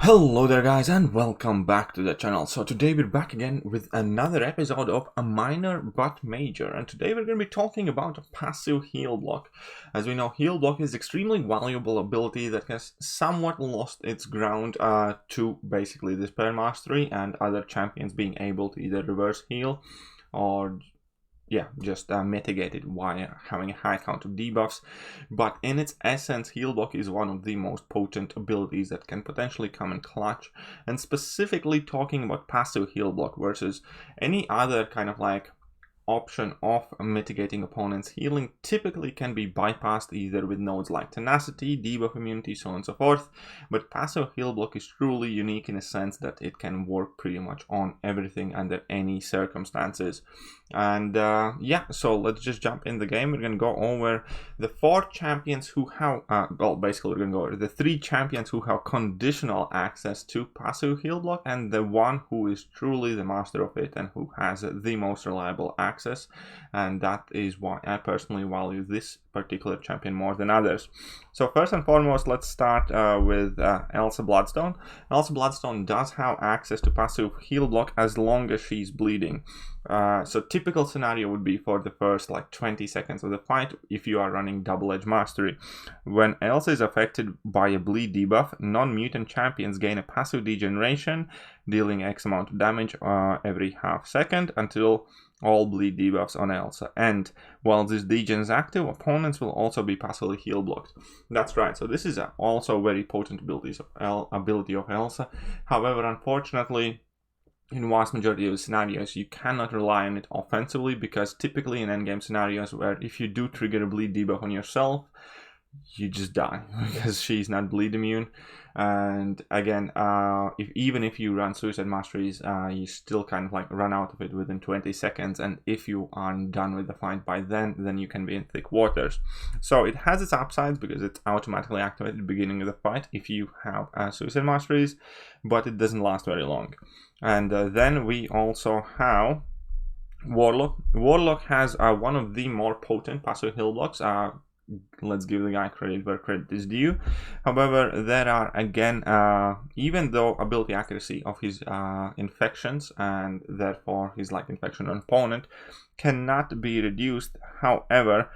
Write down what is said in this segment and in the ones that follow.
Hello there guys and welcome back to the channel. So today we're back again with another episode of A Minor But Major, and today we're going to be talking about a passive heal block. As we know, heal block is extremely valuable ability that has somewhat lost its ground to basically Despair Mastery and other champions being able to either reverse heal or just mitigate it while having a high count of debuffs. But in its essence, heal block is one of the most potent abilities that can potentially come in clutch, and specifically talking about passive heal block versus any other kind of like option of mitigating opponents' healing typically can be bypassed either with nodes like tenacity, debuff immunity, so on and so forth. But passive heal block is truly unique in a sense that it can work pretty much on everything under any circumstances. And so let's just jump in the game. We're gonna go over the 4 champions who have basically we're gonna go over the 3 champions who have conditional access to passive heal block, and the one who is truly the master of it and who has the most reliable access. And that is why I personally value this particular champion more than others. So first and foremost, let's start with Elsa Bloodstone. Elsa Bloodstone does have access to passive heal block as long as she's bleeding. So typical scenario would be for the first like 20 seconds of the fight if you are running double-edge mastery. When Elsa is affected by a bleed debuff, non-mutant champions gain a passive degeneration, dealing X amount of damage every half second until all bleed debuffs on Elsa end. While this degen is active, opponents will also be passively heal blocked. That's right, so this is also very potent ability of Elsa. However, unfortunately, in vast majority of scenarios, you cannot rely on it offensively, because typically in endgame scenarios where if you do trigger a bleed debuff on yourself, you just die because she's not bleed immune. And again, even if you run suicide masteries, you still kind of like run out of it within 20 seconds, and if you aren't done with the fight by then you can be in thick waters. So it has its upsides because it's automatically activated at the beginning of the fight if you have suicide masteries, but it doesn't last very long. And then we also have Warlock. Warlock has one of the more potent passive heal blocks. Let's give the guy credit where credit is due. However, there are again, even though ability accuracy of his infections and therefore his like infection on opponent cannot be reduced, however,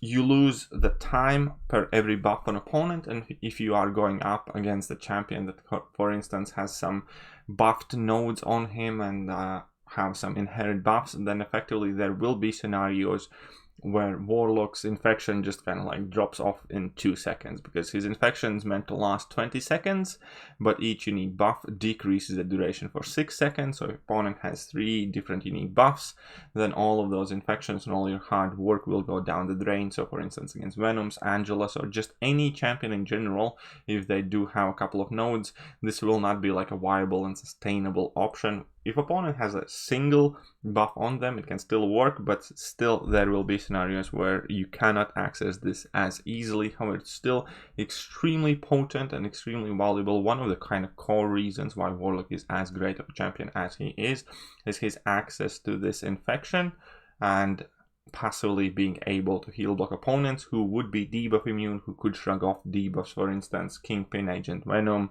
you lose the time per every buff on opponent, and if you are going up against a champion that, for instance, has some buffed nodes on him and have some inherent buffs, then effectively there will be scenarios where Warlock's infection just kind of like drops off in 2 seconds, because his infection is meant to last 20 seconds, but each unique buff decreases the duration for 6 seconds. So if opponent has 3 different unique buffs, then all of those infections and all your hard work will go down the drain. So for instance, against Venoms, Angelus, or just any champion in general, if they do have a couple of nodes, this will not be like a viable and sustainable option. If opponent has a single buff on them, it can still work, but still there will be scenarios where you cannot access this as easily. However, it's still extremely potent and extremely valuable. One of the kind of core reasons why Warlock is as great of a champion as he is his access to this infection and passively being able to heal block opponents who would be debuff immune, who could shrug off debuffs, for instance, Kingpin, Agent Venom,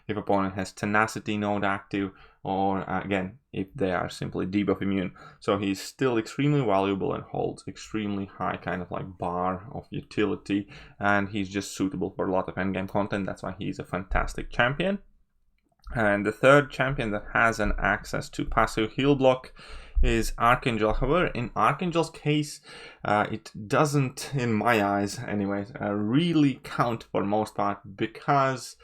if opponent has tenacity node active, or again, if they are simply debuff immune. So he's still extremely valuable and holds extremely high kind of like bar of utility, and he's just suitable for a lot of endgame content. That's why he's a fantastic champion. And the third champion that has an access to passive heal block is Archangel. However, in Archangel's case, it doesn't, in my eyes anyways, really count for most part, because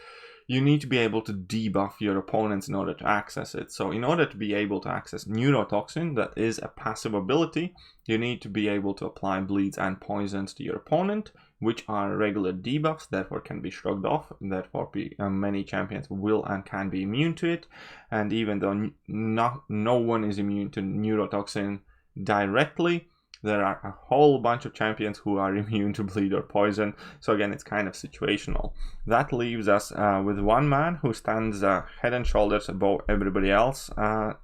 you need to be able to debuff your opponents in order to access it. So in order to be able to access Neurotoxin, that is a passive ability, you need to be able to apply bleeds and poisons to your opponent, which are regular debuffs, therefore can be shrugged off, therefore many champions will and can be immune to it. And even though no one is immune to Neurotoxin directly, there are a whole bunch of champions who are immune to bleed or poison. So again, it's kind of situational. That leaves us with one man who stands head and shoulders above everybody else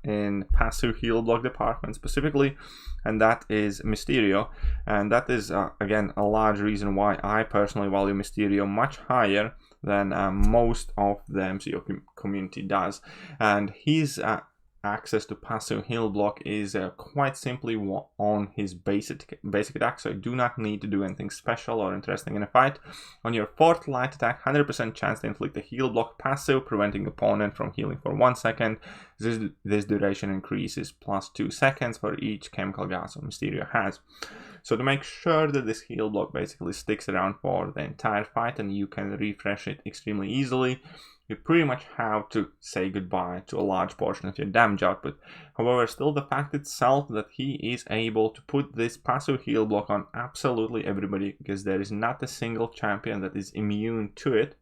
in passive heal block department specifically, and that is Mysterio. And that is again a large reason why I personally value Mysterio much higher than most of the MCO community does. And his access to passive heal block is quite simply on his basic attack, so you do not need to do anything special or interesting in a fight. On your 4th light attack, 100% chance to inflict a heal block passive, preventing opponent from healing for 1 second. This duration increases plus 2 seconds for each chemical gas Mysterio has. So to make sure that this heal block basically sticks around for the entire fight and you can refresh it extremely easily, you pretty much have to say goodbye to a large portion of your damage output. However, still the fact itself that he is able to put this passive heal block on absolutely everybody, because there is not a single champion that is immune to it,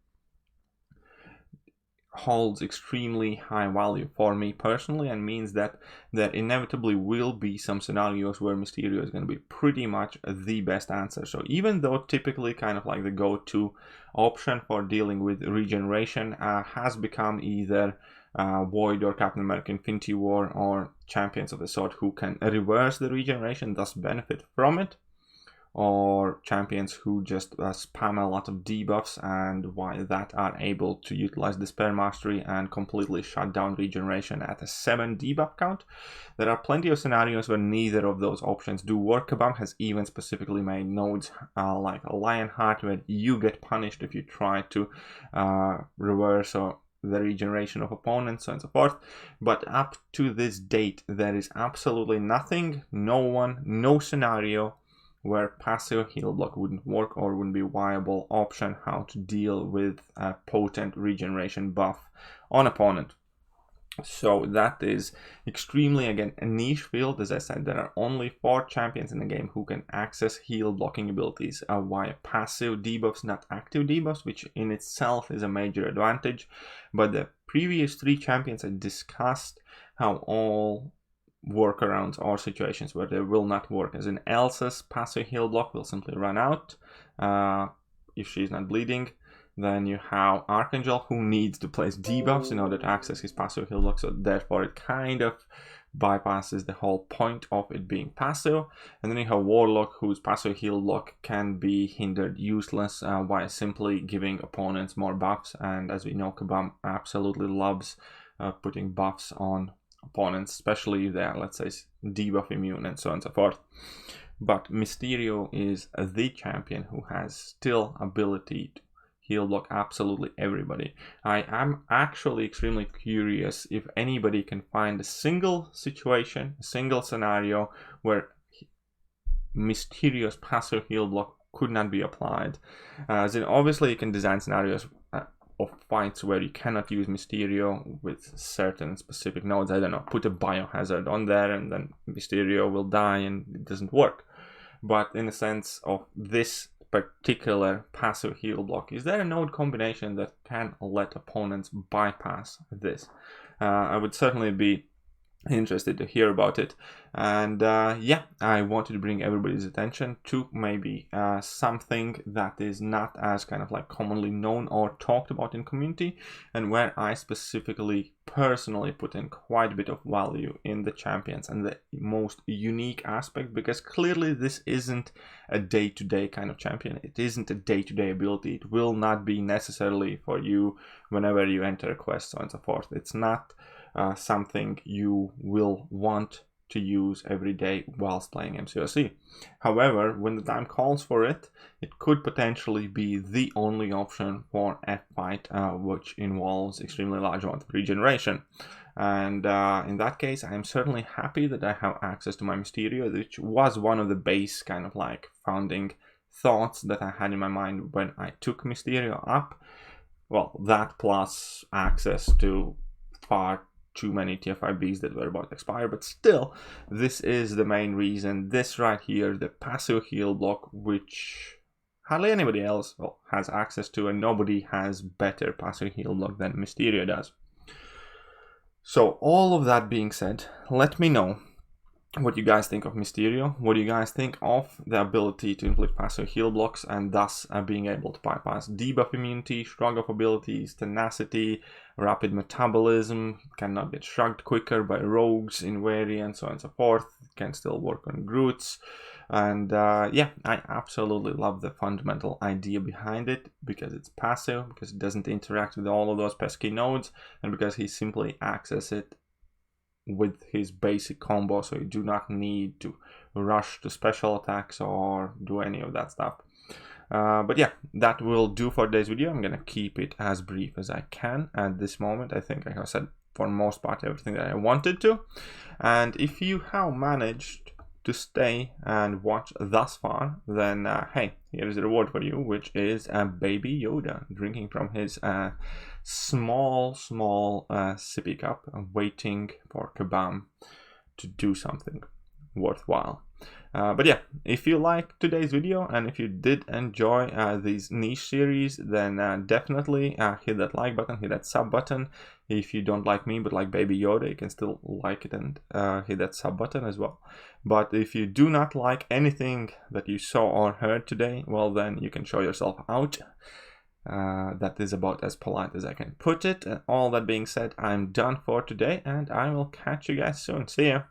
holds extremely high value for me personally, and means that there inevitably will be some scenarios where Mysterio is going to be pretty much the best answer. So even though typically kind of like the go-to option for dealing with regeneration has become either Void or Captain America Infinity War or champions of the sort who can reverse the regeneration, thus benefit from it, or champions who just spam a lot of debuffs and while that are able to utilize Despair Mastery and completely shut down regeneration at a 7 debuff count. There are plenty of scenarios where neither of those options do work. Kabam has even specifically made nodes like a Lionheart where you get punished if you try to reverse or the regeneration of opponents, so on and so forth. But up to this date, there is absolutely nothing, no one, no scenario where passive heal block wouldn't work or wouldn't be a viable option how to deal with a potent regeneration buff on opponent. So that is extremely, again, a niche field. As I said, there are only 4 champions in the game who can access heal blocking abilities via passive debuffs, not active debuffs, which in itself is a major advantage. But the previous 3 champions I discussed how all workarounds or situations where they will not work, as in Elsa's passive heal block will simply run out if she's not bleeding. Then you have Archangel, who needs to place debuffs in order to access his passive heal block, so therefore it kind of bypasses the whole point of it being passive. And then you have Warlock, whose passive heal block can be hindered useless by simply giving opponents more buffs, and as we know, Kabam absolutely loves putting buffs on opponents, especially if they're, let's say, debuff immune and so on and so forth. But Mysterio is the champion who has still ability to heal block absolutely everybody. I am actually extremely curious if anybody can find a single situation, a single scenario where Mysterio's passive heal block could not be applied. As in, obviously you can design scenarios of fights where you cannot use Mysterio with certain specific nodes. I don't know, put a biohazard on there and then Mysterio will die and it doesn't work. But in the sense of this particular passive heal block, is there a node combination that can let opponents bypass this? I would certainly be interested to hear about it. And yeah, I wanted to bring everybody's attention to maybe something that is not as kind of like commonly known or talked about in community, and where I specifically personally put in quite a bit of value in the champions and the most unique aspect, because clearly this isn't a day-to-day kind of champion. It isn't a day-to-day ability. It will not be necessarily for you whenever you enter a quest, so on and so forth. It's not something you will want to use every day whilst playing MCOC. However, when the time calls for it, it could potentially be the only option for a fight which involves extremely large amount of regeneration. And in that case, I am certainly happy that I have access to my Mysterio, which was one of the base kind of like founding thoughts that I had in my mind when I took Mysterio up. Well, that plus access to far too many TF5Bs that were about to expire, but still, this is the main reason. This right here, the passive heal block, which hardly anybody else has access to, and nobody has better passive heal block than Mysterio does. So all of that being said, let me know what you guys think of Mysterio. What do you guys think of the ability to inflict passive heal blocks and thus being able to bypass debuff immunity, shrug off abilities, tenacity, rapid metabolism, cannot get shrugged quicker by rogues in variants, so on and so forth, can still work on Groots. And yeah, I absolutely love the fundamental idea behind it, because it's passive, because it doesn't interact with all of those pesky nodes, and because he simply accesses it with his basic combo, so you do not need to rush to special attacks or do any of that stuff. But yeah, that will do for today's video. I'm gonna keep it as brief as I can at this moment. I think I have said for the most part everything that I wanted to. And if you have managed to stay and watch thus far, then hey, here is a reward for you, which is a baby Yoda drinking from his small sippy cup, waiting for Kabam to do something worthwhile. But yeah, if you like today's video and if you did enjoy these niche series, then definitely hit that like button, hit that sub button. If you don't like me but like Baby Yoda, you can still like it and hit that sub button as well. But if you do not like anything that you saw or heard today, well, then you can show yourself out. That is about as polite as I can put it. And all that being said, I'm done for today, and I will catch you guys soon. See ya!